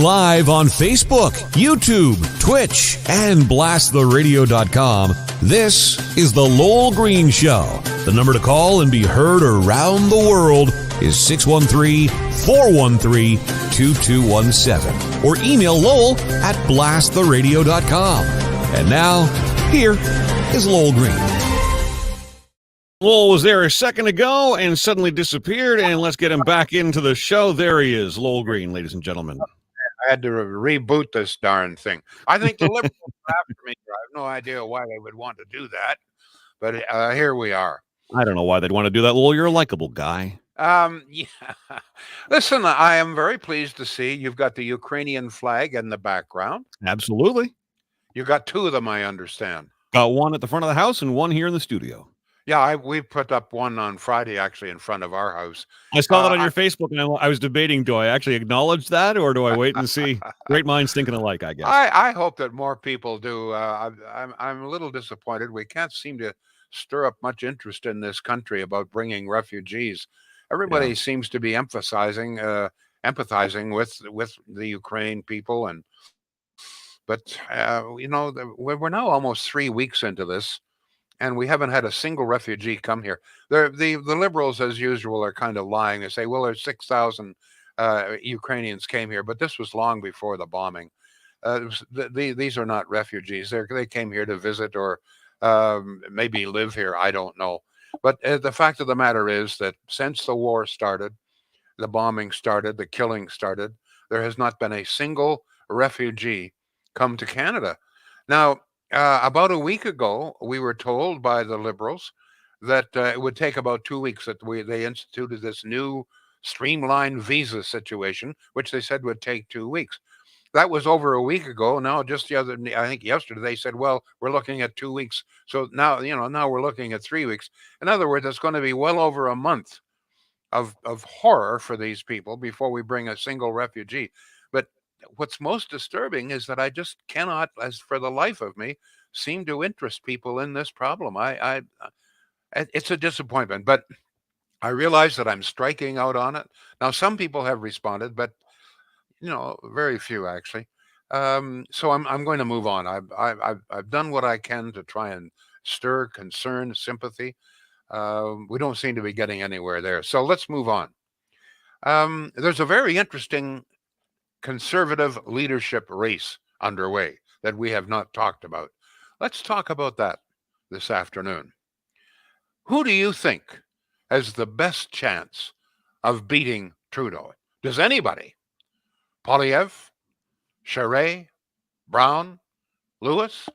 live on Facebook, YouTube, Twitch, and blasttheradio.com. This is The Lowell Green Show. The number to call and be heard around the world is 613-413-2217. Or email Lowell at blasttheradio.com. And now, here is Lowell Green. Lowell was there a second ago and suddenly disappeared, and let's get him back into the show. There he is, Lowell Green, ladies and gentlemen. I had to reboot this darn thing. I think the liberals are after me. I have no idea why they would want to do that, but here we are. I don't know why they'd want to do that, Lowell. You're a likable guy. Yeah. Listen, I am very pleased to see you've got the Ukrainian flag in the background. Absolutely. You got two of them, I understand. Got one at the front of the house and one here in the studio. Yeah, we put up one on Friday, actually, in front of our house. I saw that on your Facebook, and I was debating, do I actually acknowledge that, or do I wait and see? Great minds thinking alike, I guess. I hope that more people do. I'm a little disappointed. We can't seem to stir up much interest in this country about bringing refugees. Everybody seems to be empathizing with the Ukraine people, but we're now almost 3 weeks into this. And we haven't had a single refugee come here. The liberals, as usual, are kind of lying. They say, well, there's 6,000 Ukrainians came here, but this was long before the bombing. These are not refugees. They came here to visit or maybe live here. I don't know. But the fact of the matter is that since the war started, the bombing started, the killing started, there has not been a single refugee come to Canada. Now, about a week ago, we were told by the Liberals that it would take about 2 weeks that they instituted this new streamlined visa situation, which they said would take 2 weeks. That was over a week ago. Now, just I think yesterday, they said, well, we're looking at 2 weeks. So now, now we're looking at 3 weeks. In other words, it's going to be well over a month of horror for these people before we bring a single refugee. But what's most disturbing is that I just cannot, as for the life of me, seem to interest people in this problem. It's a disappointment, but I realize that I'm striking out on it. Now, some people have responded, but very few actually. So I'm going to move on. I've done what I can to try and stir concern, sympathy. We don't seem to be getting anywhere there. So let's move on. There's a very interesting conservative leadership race underway that we have not talked about. Let's talk about that this afternoon. Who do you think has the best chance of beating Trudeau? Does anybody? Poilievre, Charest, Brown, Lewis?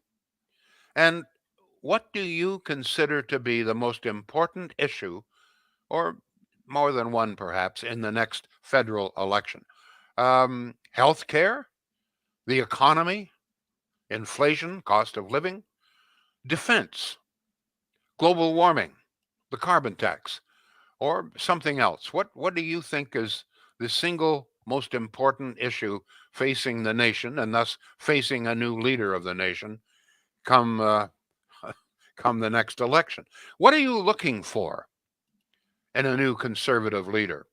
And what do you consider to be the most important issue, or more than one perhaps, in the next federal election? Health care, the economy, inflation, cost of living, defense, global warming, the carbon tax, or something else? What do you think is the single most important issue facing the nation, and thus facing a new leader of the nation come the next election? What are you looking for in a new conservative leader?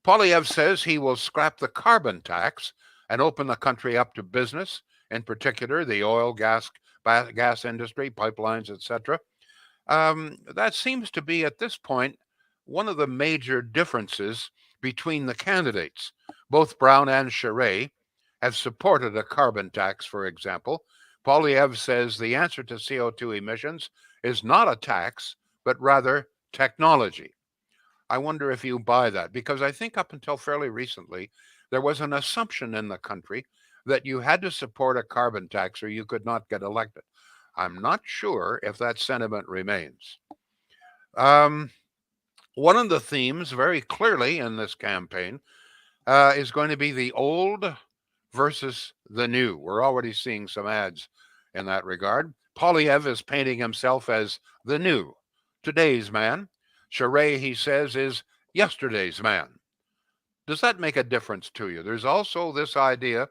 Poilievre says he will scrap the carbon tax and open the country up to business, in particular the oil, gas industry, pipelines, etc. That seems to be, at this point, one of the major differences between the candidates. Both Brown and Charest have supported a carbon tax, for example. Poilievre says the answer to CO2 emissions is not a tax, but rather technology. I wonder if you buy that, because I think up until fairly recently, there was an assumption in the country that you had to support a carbon tax or you could not get elected. I'm not sure if that sentiment remains. One of the themes very clearly in this campaign is going to be the old versus the new. We're already seeing some ads in that regard. Poilievre is painting himself as the new, today's man. Charest, he says, is yesterday's man. Does that make a difference to you? There's also this idea,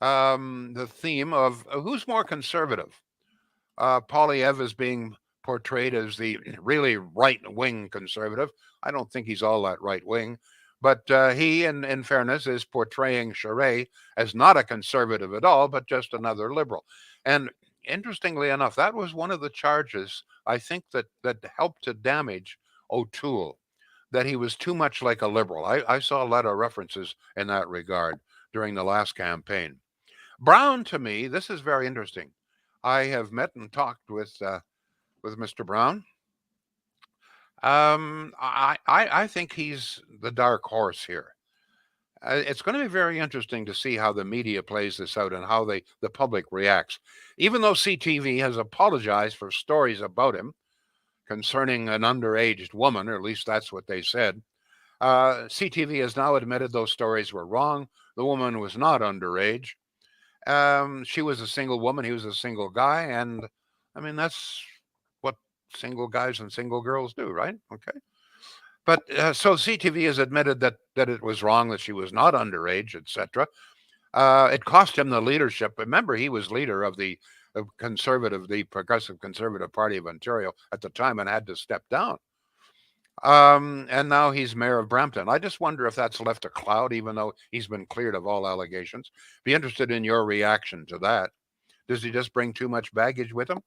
the theme of who's more conservative. Poilievre is being portrayed as the really right-wing conservative. I don't think he's all that right-wing. But he, in fairness, is portraying Charest as not a conservative at all, but just another liberal. And interestingly enough, that was one of the charges I think that helped to damage O'Toole, that he was too much like a liberal. I saw a lot of references in that regard during the last campaign. Brown, to me, this is very interesting. I have met and talked with Mr. Brown. I think he's the dark horse here. It's going to be very interesting to see how the media plays this out and how the public reacts. Even though CTV has apologized for stories about him concerning an underage woman, or at least that's what they said, CTV has now admitted those stories were wrong. The woman was not underage. She was a single woman. He was a single guy. And I mean, that's what single guys and single girls do, right? Okay. But so CTV has admitted that it was wrong, that she was not underage, etc. It cost him the leadership. Remember, he was leader of the Progressive Conservative Party of Ontario at the time and had to step down. And now he's mayor of Brampton. I just wonder if that's left a cloud, even though he's been cleared of all allegations. Be interested in your reaction to that. Does he just bring too much baggage with him?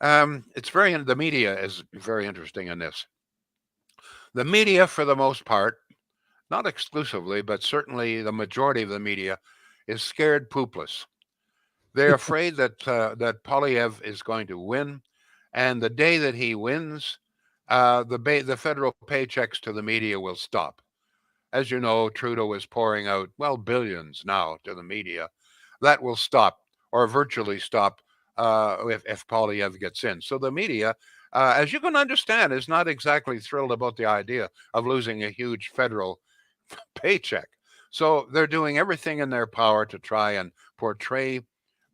The media is very interesting in this. The media, for the most part, not exclusively, but certainly the majority of the media, is scared poopless. They're afraid that Poilievre is going to win, and the day that he wins, the federal paychecks to the media will stop. As you know, Trudeau is pouring out, billions now to the media. That will stop, or virtually stop, if Poilievre gets in. So the media, as you can understand, is not exactly thrilled about the idea of losing a huge federal paycheck. So they're doing everything in their power to try and portray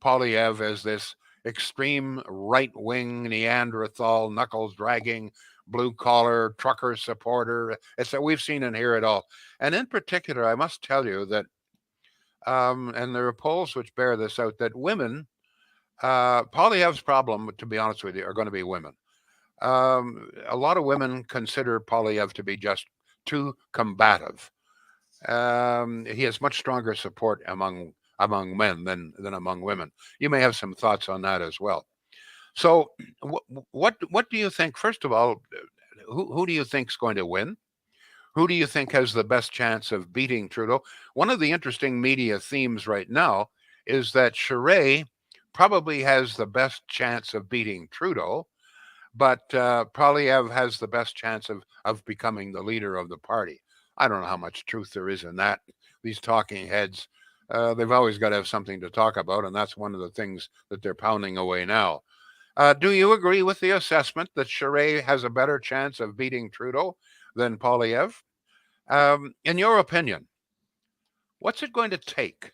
Poilievre as this extreme right-wing Neanderthal, knuckles-dragging, blue-collar trucker supporter. We've seen and hear it all. And in particular, I must tell you that, and there are polls which bear this out, that women, Poilievre's problem, to be honest with you, are going to be women. A lot of women consider Poilievre to be just too combative. He has much stronger support among men than among women. You may have some thoughts on that as well. So, what do you think? First of all, who do you think is going to win? Who do you think has the best chance of beating Trudeau? One of the interesting media themes right now is that Charest probably has the best chance of beating Trudeau, but Poilievre has the best chance of becoming the leader of the party. I don't know how much truth there is in that. These talking heads, they've always got to have something to talk about, and that's one of the things that they're pounding away now. Do you agree with the assessment that Charest has a better chance of beating Trudeau than Poilievre? In your opinion, what's it going to take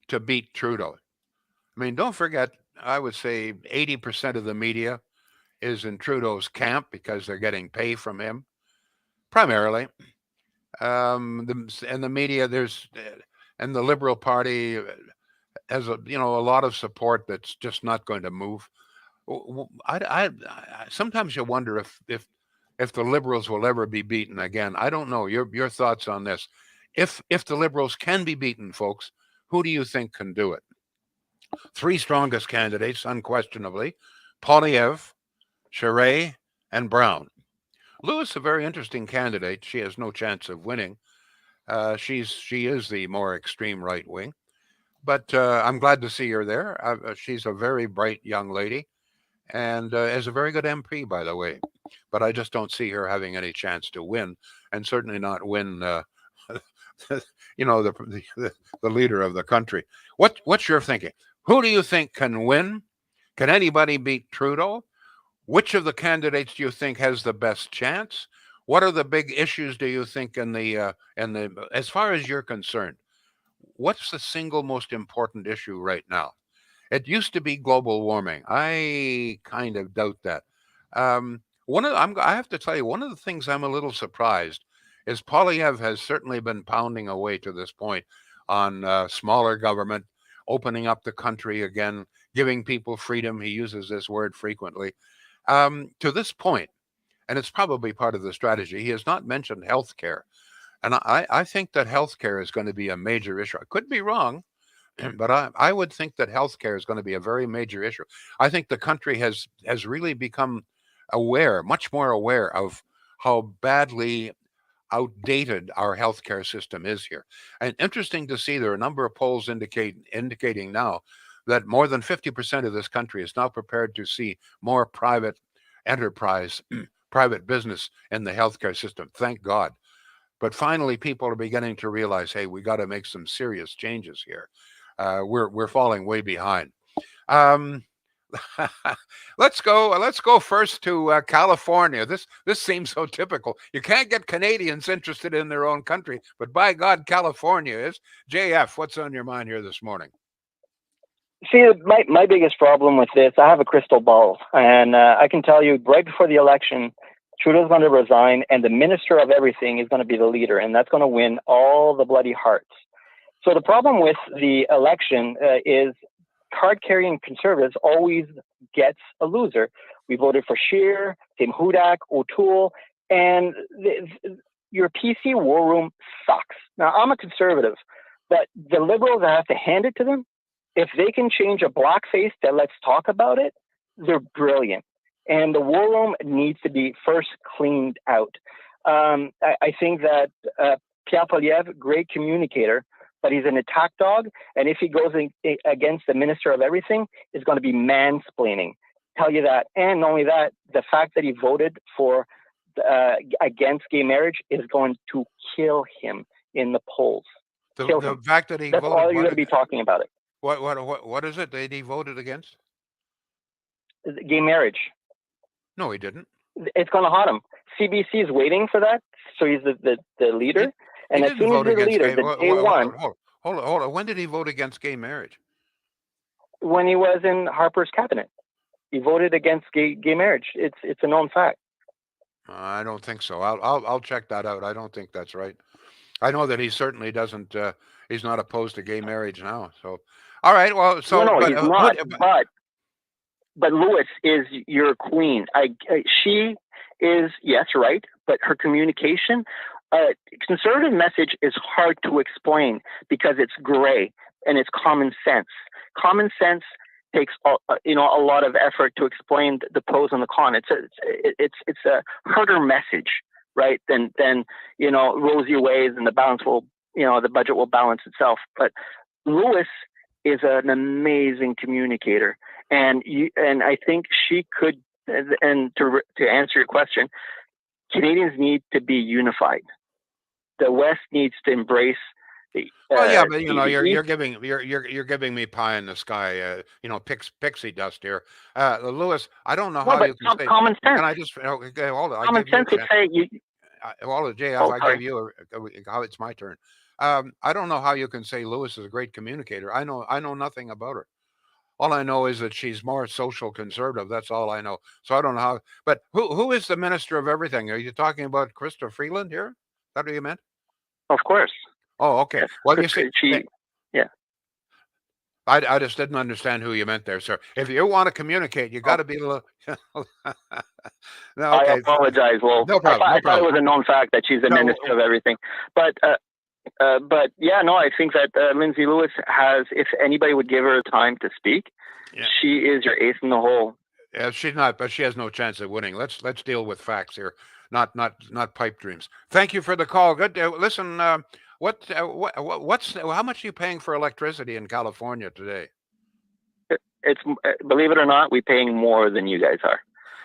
to beat Trudeau? I mean, don't forget, I would say 80% of the media is in Trudeau's camp because they're getting pay from him, primarily. The media, and the Liberal Party has a lot of support that's just not going to move. I sometimes you wonder if the Liberals will ever be beaten again. I don't know. Your thoughts on this? If the Liberals can be beaten, folks, who do you think can do it? Three strongest candidates, unquestionably: Poilievre, Charest, and Brown. Lewis, a very interesting candidate. She has no chance of winning. She is the more extreme right wing, but I'm glad to see her there. She's a very bright young lady, and is a very good MP, by the way. But I just don't see her having any chance to win, and certainly not win. The leader of the country. What's your thinking? Who do you think can win? Can anybody beat Trudeau? Which of the candidates do you think has the best chance? What are the big issues do you think as far as you're concerned? What's the single most important issue right now? It used to be global warming. I kind of doubt that. I have to tell you, one of the things I'm a little surprised is Poilievre has certainly been pounding away to this point on smaller government, opening up the country again, giving people freedom. He uses this word frequently. To this point, and it's probably part of the strategy, he has not mentioned health care. And I think that healthcare is going to be a major issue. I could be wrong, but I would think that healthcare is going to be a very major issue. I think the country has really become aware, much more aware of how badly outdated our healthcare system is here. And interesting to see, there are a number of polls indicating now that more than 50% of this country is now prepared to see more private enterprise, private business in the healthcare system. Thank God. But finally, people are beginning to realize, hey, we got to make some serious changes here. We're falling way behind. Um, let's go first to California. This seems so typical. You can't get Canadians interested in their own country, but by God, California is. JF, what's on your mind here this morning? See, my biggest problem with this, I have a crystal ball, and I can tell you right before the election, Trudeau's going to resign, and the minister of everything is going to be the leader, and that's going to win all the bloody hearts. So the problem with the election is card-carrying conservatives always gets a loser. We voted for Scheer, Tim Hudak, O'Toole, and your PC war room sucks. Now, I'm a conservative, but the Liberals, I have to hand it to them. If they can change a blackface to let's talk about it, they're brilliant. And the war room needs to be first cleaned out. I think that Pierre Poilievre, great communicator, but he's an attack dog. And if he goes against the minister of everything, it's going to be mansplaining. Tell you that. And not only that, the fact that he voted for against gay marriage is going to kill him in the polls. The fact that he That's voted, all you're going to be talking about it. What is it that he voted against? Gay marriage. No, he didn't. It's going to haunt him. CBC is waiting for that, so he's the leader. And as soon as he's the leader, the day one. Hold on. When did he vote against gay marriage? When he was in Harper's cabinet, he voted against gay marriage. It's a known fact. I don't think so. I'll check that out. I don't think that's right. I know that he certainly doesn't. He's not opposed to gay marriage now. So, all right. Well, so no, he's not. But Lewis is your queen. She is, yes, right, but her communication, conservative message is hard to explain because it's gray and it's common sense. Common sense takes a lot of effort to explain the pros and the cons. It's a harder message, right? Than rosy ways and the budget will balance itself. But Lewis is an amazing communicator. And I think she could, and to answer your question, Canadians need to be unified. The West needs to embrace the. Well, yeah, but you're giving me pie in the sky. Pixie dust here, Lewis. I don't know how you can say common sense. Can I just okay? Hold on. Common sense would say you. Hold on, JF. I give you how it's my turn. I don't know how you can say Lewis is a great communicator. I know nothing about her. All I know is that she's more social conservative. That's all I know. So I don't know how. But who is the minister of everything? Are you talking about Chrystia Freeland here? Is that what you meant? Of course. Oh, okay. Yes. Well, you see, yeah. I just didn't understand who you meant there, sir. If you want to communicate, you got to be a little. No, okay. I apologize. Well, no problem. I thought it was a known fact that she's a minister of everything, but yeah, no, I think that Lindsay Lewis has, if anybody would give her time to speak, she is your ace in the hole. Yeah, she's not, but she has no chance of winning. Let's deal with facts here, not pipe dreams. Thank you for the call. Good. Listen, how much are you paying for electricity in California today? It's believe it or not, we're paying more than you guys are.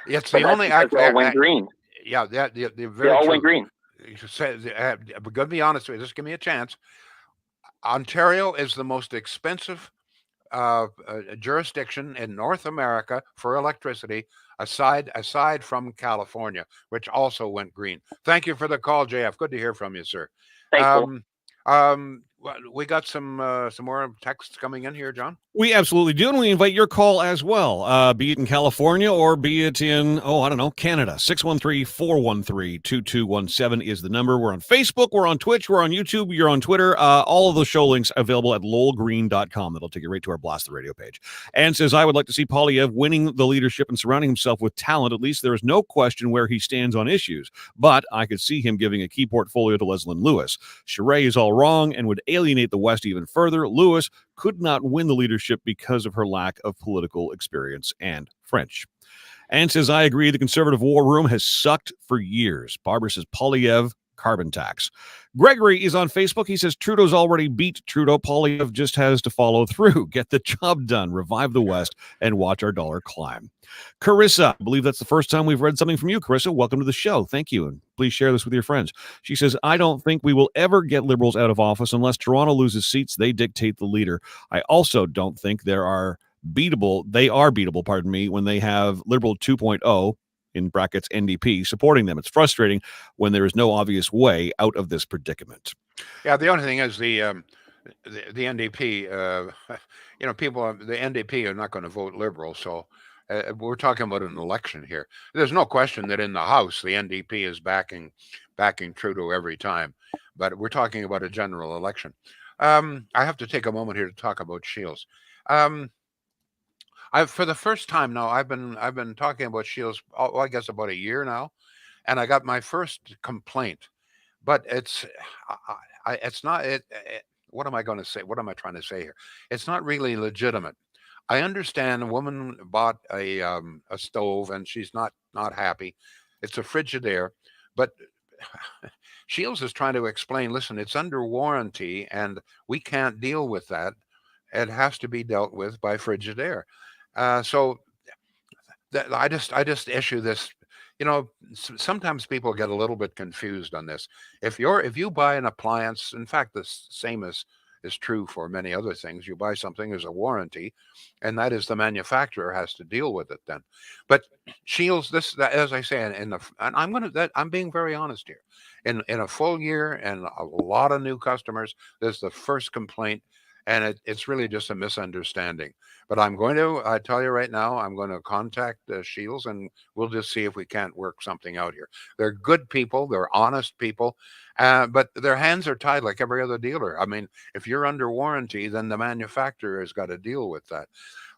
It's the only act. They all went green. Yeah, they all went green. To be honest with you, just give me a chance. Ontario is the most expensive jurisdiction in North America for electricity, aside from California, which also went green. Thank you for the call, JF. Good to hear from you, sir. Thank you. Well, we got some more texts coming in here, John. We absolutely do, and we invite your call as well, be it in California or be it in, Canada. 613-413-2217 is the number. We're on Facebook, we're on Twitch, we're on YouTube, you're on Twitter. All of those show links available at lowellgreen.com. That'll take you right to our Blast the Radio page. And says, I would like to see Polyev winning the leadership and surrounding himself with talent. At least there is no question where he stands on issues. But I could see him giving a key portfolio to Leslyn Lewis. Charest is all wrong and would alienate the West even further. Lewis could not win the leadership because of her lack of political experience and French. And says, I agree, the conservative war room has sucked for years. Barbara says, Polyev, carbon tax. Gregory is on Facebook. He says, Trudeau's already beat Trudeau. Polyev just has to follow through. Get the job done. Revive the West and watch our dollar climb. Carissa, I believe that's the first time we've read something from you, Carissa. Welcome to the show. Thank you. And please share this with your friends. She says, I don't think we will ever get Liberals out of office unless Toronto loses seats. They dictate the leader. I also don't think they are beatable, when they have Liberal 2.0, in brackets NDP, supporting them. It's frustrating when there is no obvious way out of this predicament. Yeah, the only thing is the NDP, people, the NDP are not going to vote Liberal, so we're talking about an election here. There's no question that in the House, the NDP is backing Trudeau every time, but we're talking about a general election. I have to take a moment here to talk about Shields. For the first time now, I've been talking about Shields, I guess about a year now, and I got my first complaint. But it's not. What am I going to say? What am I trying to say here? It's not really legitimate. I understand a woman bought a stove and she's not happy. It's a Frigidaire, but Shields is trying to explain. Listen, it's under warranty, and we can't deal with that. It has to be dealt with by Frigidaire. So I just issue this. Sometimes people get a little bit confused on this. If you buy an appliance, in fact, the same is true for many other things. You buy something, there's a warranty, and that is the manufacturer has to deal with it then. But Shields, as I say, and I'm being very honest here. In a full year and a lot of new customers, this is the first complaint. And it's really just a misunderstanding. But I tell you right now, I'm going to contact Shields, and we'll just see if we can't work something out here. They're good people. They're honest people. But their hands are tied like every other dealer. I mean, if you're under warranty, then the manufacturer has got to deal with that.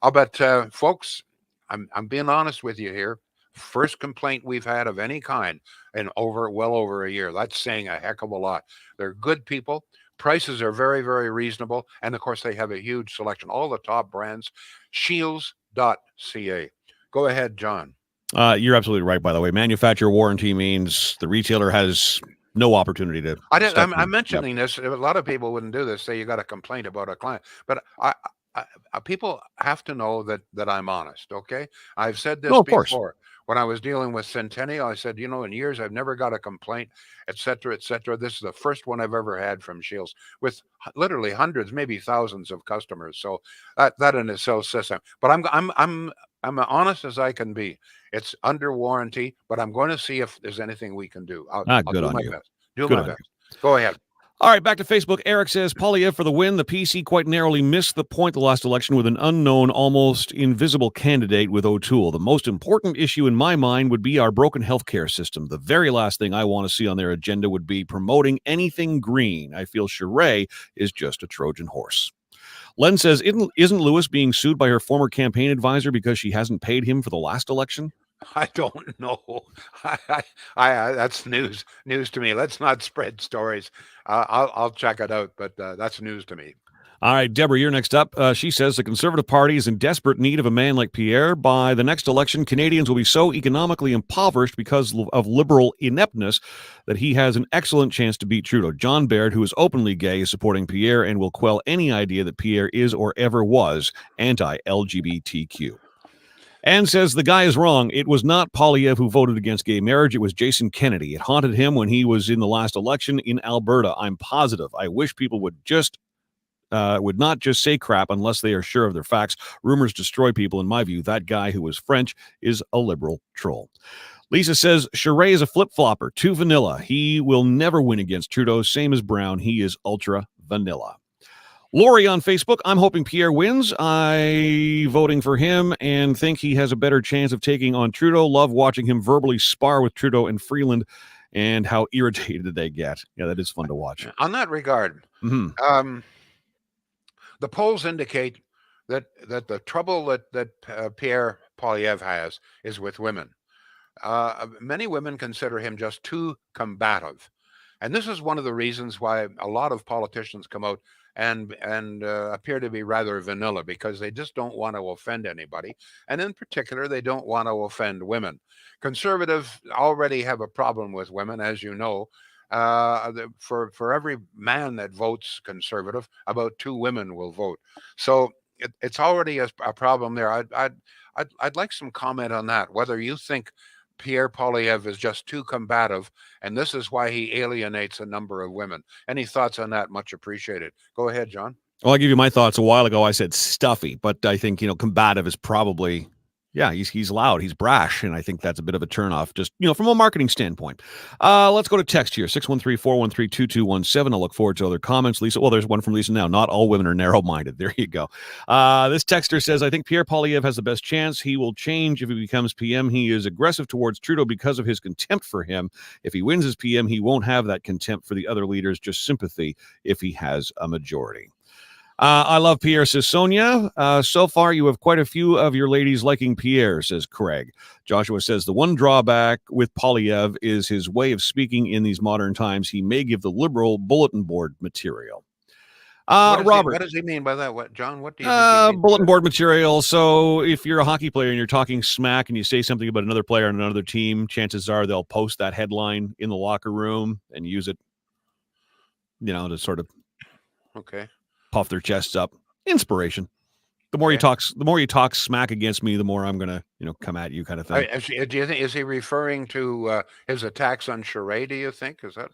But folks, I'm being honest with you here. First complaint we've had of any kind in well over a year. That's saying a heck of a lot. They're good people. Prices are very, very reasonable. And of course, they have a huge selection. All the top brands, shields.ca. Go ahead, John. You're absolutely right, by the way. Manufacturer warranty means the retailer has no opportunity to. I'm mentioning this. A lot of people wouldn't do this. Say you got a complaint about a client. But people have to know that I'm honest, okay? I've said this before. Course. When I was dealing with Centennial, I said, in years, I've never got a complaint, et cetera, et cetera. This is the first one I've ever had from Shields with literally hundreds, maybe thousands of customers. So that in itself says something. But I'm honest as I can be. It's under warranty, but I'm going to see if there's anything we can do. I'll do my best. Do my best. Go ahead. All right, back to Facebook. Eric says, Polyev for the win. The PC quite narrowly missed the point the last election with an unknown, almost invisible candidate with O'Toole. The most important issue in my mind would be our broken healthcare system. The very last thing I want to see on their agenda would be promoting anything green. I feel Charest is just a Trojan horse. Len says, isn't Lewis being sued by her former campaign advisor because she hasn't paid him for the last election? I don't know. That's news to me. Let's not spread stories. I'll check it out, but that's news to me. All right, Deborah, you're next up. She says the Conservative Party is in desperate need of a man like Pierre. By the next election, Canadians will be so economically impoverished because of Liberal ineptness that he has an excellent chance to beat Trudeau. John Baird, who is openly gay, is supporting Pierre and will quell any idea that Pierre is or ever was anti-LGBTQ. And says the guy is wrong. It was not Polyev who voted against gay marriage. It was Jason Kennedy. It haunted him when he was in the last election in Alberta. I'm positive. I wish people would not just say crap unless they are sure of their facts. Rumors destroy people. In my view, that guy who was French is a liberal troll. Lisa says, Charest is a flip-flopper, too vanilla. He will never win against Trudeau, same as Brown. He is ultra vanilla. Lori on Facebook, I'm hoping Pierre wins. I voting for him and think he has a better chance of taking on Trudeau. Love watching him verbally spar with Trudeau and Freeland and how irritated they get. Yeah, that is fun to watch. On that regard, Mm-hmm. The polls indicate that the trouble that Pierre Poilievre has is with women. Many women consider him just too combative. And this is one of the reasons why a lot of politicians come out and appear to be rather vanilla, because they just don't want to offend anybody. And in particular, they don't want to offend women. Conservatives already have a problem with women, as you know. For every man that votes conservative, about 2 women will vote. So it's already a problem there. I'd like some comment on that, whether you think Pierre Poilievre is just too combative, and this is why he alienates a number of women. Any thoughts on that? Much appreciated. Go ahead, John. Well, I'll give you my thoughts. A while ago, I said stuffy, but I think, combative is probably, he's loud, he's brash, and I think that's a bit of a turnoff, just, from a marketing standpoint. Let's go to text here, 613-413-2217. I'll look forward to other comments. Lisa, well, there's one from Lisa now. Not all women are narrow-minded. There you go. This texter says, I think Pierre Poilievre has the best chance. He will change if he becomes PM. He is aggressive towards Trudeau because of his contempt for him. If he wins as PM, he won't have that contempt for the other leaders, just sympathy if he has a majority. I love Pierre, says Sonia. So far, you have quite a few of your ladies liking Pierre, says Craig. Joshua says the one drawback with Poilievre is his way of speaking in these modern times. He may give the Liberal bulletin board material. Robert. What does he mean by that? What, John? What do you think? Bulletin board material. So if you're a hockey player and you're talking smack and you say something about another player on another team, chances are they'll post that headline in the locker room and use it, to sort of puff their chests up. Inspiration. The more you talk smack against me, the more I'm gonna, come at you, kind of thing. Do you think, is he referring to his attacks on Charest? Do you think is that?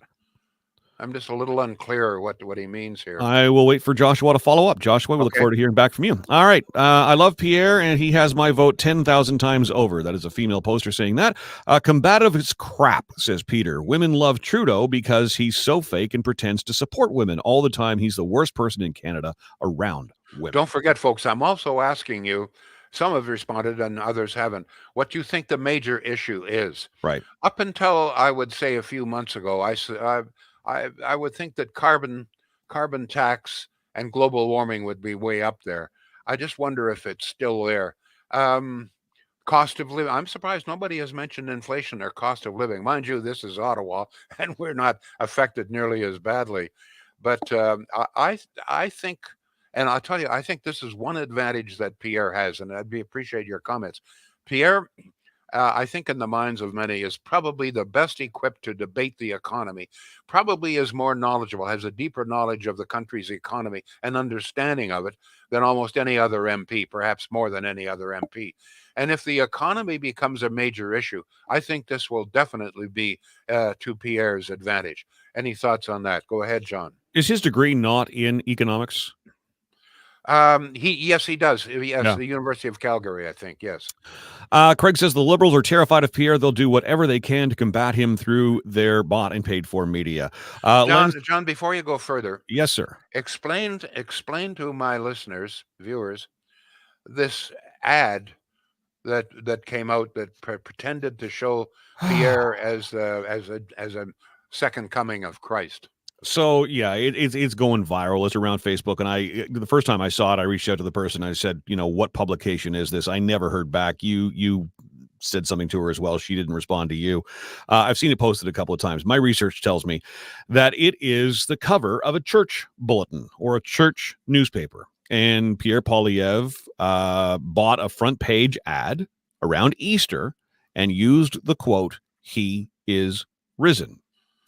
I'm just a little unclear what he means here. I will wait for Joshua to follow up. Joshua, we look forward to hearing back from you. All right. I love Pierre, and he has my vote 10,000 times over. That is a female poster saying that. Combative is crap, says Peter. Women love Trudeau because he's so fake and pretends to support women all the time. He's the worst person in Canada around women. Don't forget, folks, I'm also asking you, some have responded and others haven't, what you think the major issue is. Right. Up until, I would say, a few months ago, I would think that carbon tax and global warming would be way up there. I just wonder if it's still there. Cost of living. I'm surprised nobody has mentioned inflation or cost of living. Mind you, this is Ottawa, and we're not affected nearly as badly. But I think, and I'll tell you, I think this is one advantage that Pierre has, and I'd appreciate your comments. Pierre, I think in the minds of many, is probably the best equipped to debate the economy, probably is more knowledgeable, has a deeper knowledge of the country's economy and understanding of it than almost any other MP, perhaps more than any other MP. And if the economy becomes a major issue, I think this will definitely be to Pierre's advantage. Any thoughts on that? Go ahead, John. Is his degree not in economics? Yes, he does. Yes, the University of Calgary, I think. Yes. Craig says the Liberals are terrified of Pierre. They'll do whatever they can to combat him through their bought and paid for media. John, before you go further, yes, sir. Explain to my listeners, viewers, this ad that came out that pretended to show Pierre as a second coming of Christ. So yeah, it's going viral. It's around Facebook, and the first time I saw it, I reached out to the person. I said, what publication is this? I never heard back. You said something to her as well. She didn't respond to you. I've seen it posted a couple of times. My research tells me that it is the cover of a church bulletin or a church newspaper. And Pierre Poilievre bought a front page ad around Easter and used the quote, "He is risen."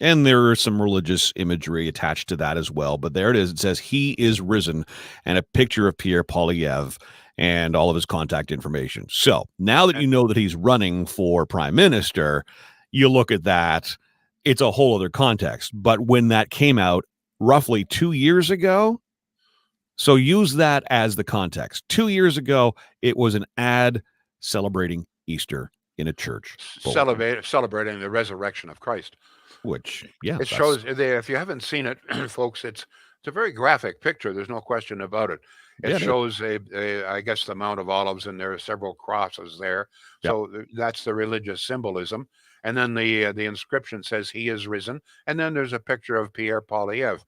And there are some religious imagery attached to that as well. But there it is. It says, "He is risen," and a picture of Pierre Poilievre and all of his contact information. So now that you know that he's running for prime minister, you look at that. It's a whole other context. But when that came out roughly 2 years ago, so use that as the context. 2 years ago, it was an ad celebrating Easter in a church bulletin. celebrating the resurrection of Christ. Which, yeah, It shows, if you haven't seen it, folks, it's a very graphic picture. There's no question about it. It shows I guess, the Mount of Olives, and there are several crosses there. So that's the religious symbolism. And then the inscription says, "He is risen." And then there's a picture of Pierre Poilievre,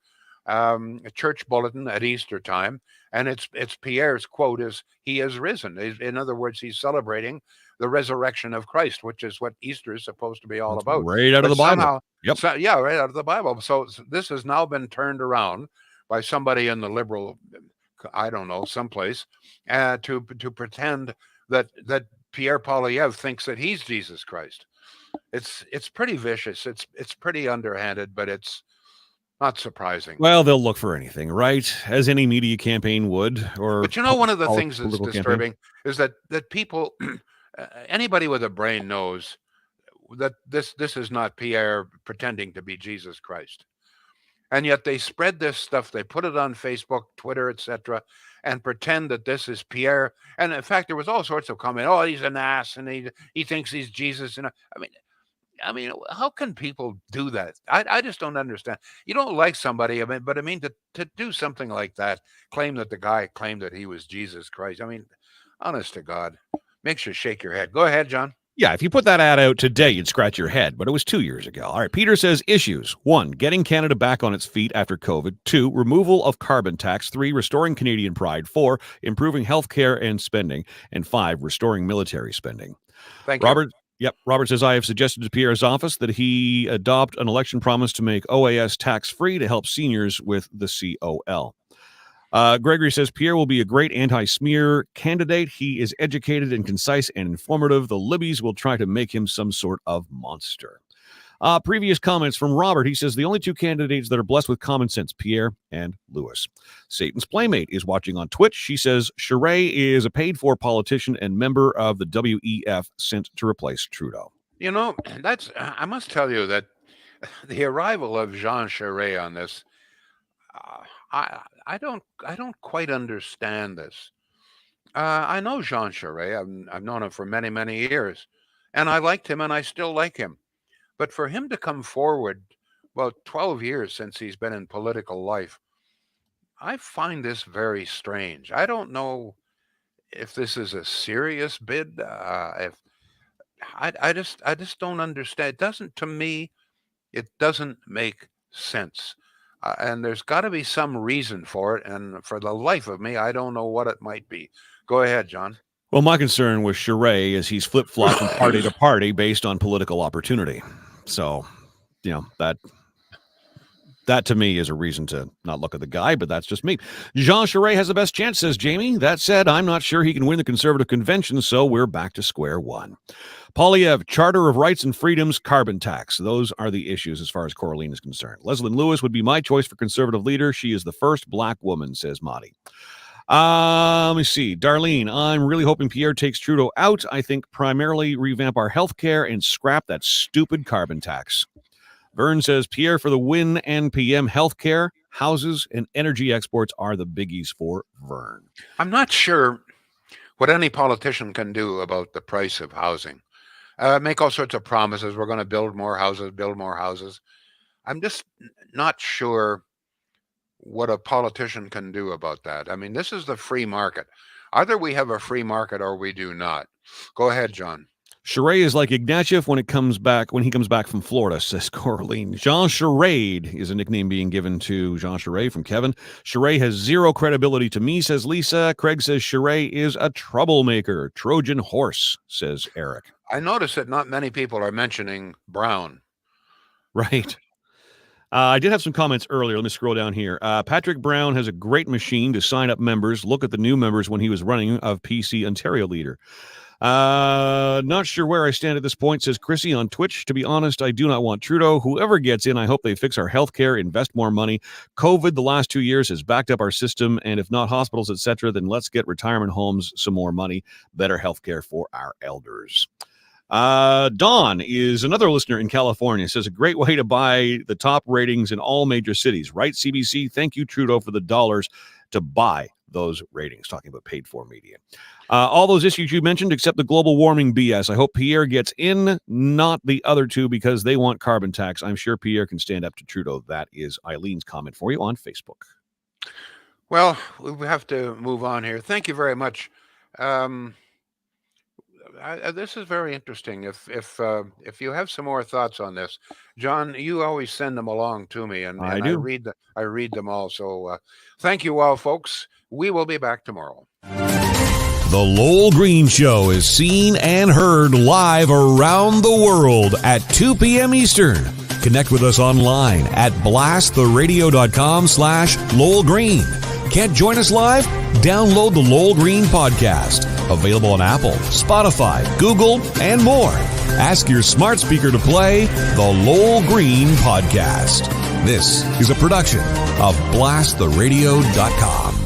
a church bulletin at Easter time. And it's Pierre's quote is, "He is risen." In other words, he's celebrating the resurrection of Christ, which is what Easter is supposed to be all about. Right out of the Bible. Right out of the Bible. So this has now been turned around by somebody in the liberal, I don't know, someplace, to pretend that Pierre Poilievre thinks that he's Jesus Christ. It's pretty vicious. It's pretty underhanded, but it's not surprising. Well, they'll look for anything, right? As any media campaign would. But one of the things that's disturbing is that people, anybody with a brain knows that this is not Pierre pretending to be Jesus Christ. And yet they spread this stuff. They put it on Facebook, Twitter, etc., and pretend that this is Pierre. And in fact, there was all sorts of comment. Oh, he's an ass, and he thinks he's Jesus. And I mean, how can people do that? I just don't understand. You don't like somebody, but to do something like that, claim that the guy claimed that he was Jesus Christ. I mean, honest to God, makes you shake your head. Go ahead, John. Yeah, if you put that ad out today, you'd scratch your head, but it was 2 years ago. All right, Peter says issues. 1, getting Canada back on its feet after COVID. 2, removal of carbon tax. 3, restoring Canadian pride. 4, improving healthcare and spending. And 5, restoring military spending. Thank Robert. you. Yep. Robert says, I have suggested to Pierre's office that he adopt an election promise to make OAS tax-free to help seniors with the COL. Gregory says, Pierre will be a great anti-smear candidate. He is educated and concise and informative. The Libbies will try to make him some sort of monster. Previous comments from Robert. He says, the only 2 candidates that are blessed with common sense, Pierre and Lewis. Satan's Playmate is watching on Twitch. She says, Charest is a paid-for politician and member of the WEF sent to replace Trudeau. I must tell you that the arrival of Jean Charest on this, I don't quite understand this. I know Jean Charest. I've known him for many, many years, and I liked him, and I still like him. But for him to come forward, 12 years since he's been in political life, I find this very strange. I don't know if this is a serious bid. If I just don't understand. To me, it doesn't make sense. And there's got to be some reason for it. And for the life of me, I don't know what it might be. Go ahead, John. Well, my concern with Charest is he's flip-flopped from party to party based on political opportunity. So, that to me is a reason to not look at the guy, but that's just me. Jean Charest has the best chance, says Jamie. That said, I'm not sure he can win the Conservative convention, so we're back to square one. Poilievre, Charter of Rights and Freedoms, carbon tax. Those are the issues as far as Coraline is concerned. Leslie Lewis would be my choice for Conservative leader. She is the first Black woman, says Mahdi. Let me see. Darlene, I'm really hoping Pierre takes Trudeau out. I think primarily revamp our health care and scrap that stupid carbon tax. Vern says Pierre for the win. NPM healthcare, houses, and energy exports are the biggies for Vern. I'm not sure what any politician can do about the price of housing. Make all sorts of promises. We're going to build more houses. I'm just not sure what a politician can do about that. I mean, this is the free market. Either we have a free market or we do not. Go ahead, John. Charest is like Ignatieff when he comes back from Florida, says Coraline. Jean Charest is a nickname being given to Jean Charest from Kevin. Charest has zero credibility to me, says Lisa. Craig says Charest is a troublemaker. Trojan horse, says Eric. I noticed that not many people are mentioning Brown. Right. I did have some comments earlier. Let me scroll down here. Patrick Brown has a great machine to sign up members. Look at the new members when he was running of PC Ontario leader. Not sure where I stand at this point, says Chrissy on Twitch. To be honest, I do not want Trudeau. Whoever gets in, I hope they fix our healthcare, invest more money. COVID the last 2 years has backed up our system, and if not hospitals, etc., then let's get retirement homes some more money, better healthcare for our elders. Dawn is another listener in California, says a great way to buy the top ratings in all major cities. Right, CBC? Thank you, Trudeau, for the dollars to buy those ratings, talking about paid for media. All those issues you mentioned, except the global warming BS. I hope Pierre gets in, not the other two, because they want carbon tax. I'm sure Pierre can stand up to Trudeau. That is Eileen's comment for you on Facebook. Well, we have to move on here. Thank you very much. This is very interesting. If you have some more thoughts on this, John, you always send them along to me, and I I do. read them all. So thank you all, folks. We will be back tomorrow. The Lowell Green Show is seen and heard live around the world at 2 p.m. Eastern. Connect with us online at blasttheradio.com/Lowell Green. Can't join us live? Download the Lowell Green podcast. Available on Apple, Spotify, Google, and more. Ask your smart speaker to play the Lowell Green podcast. This is a production of blasttheradio.com.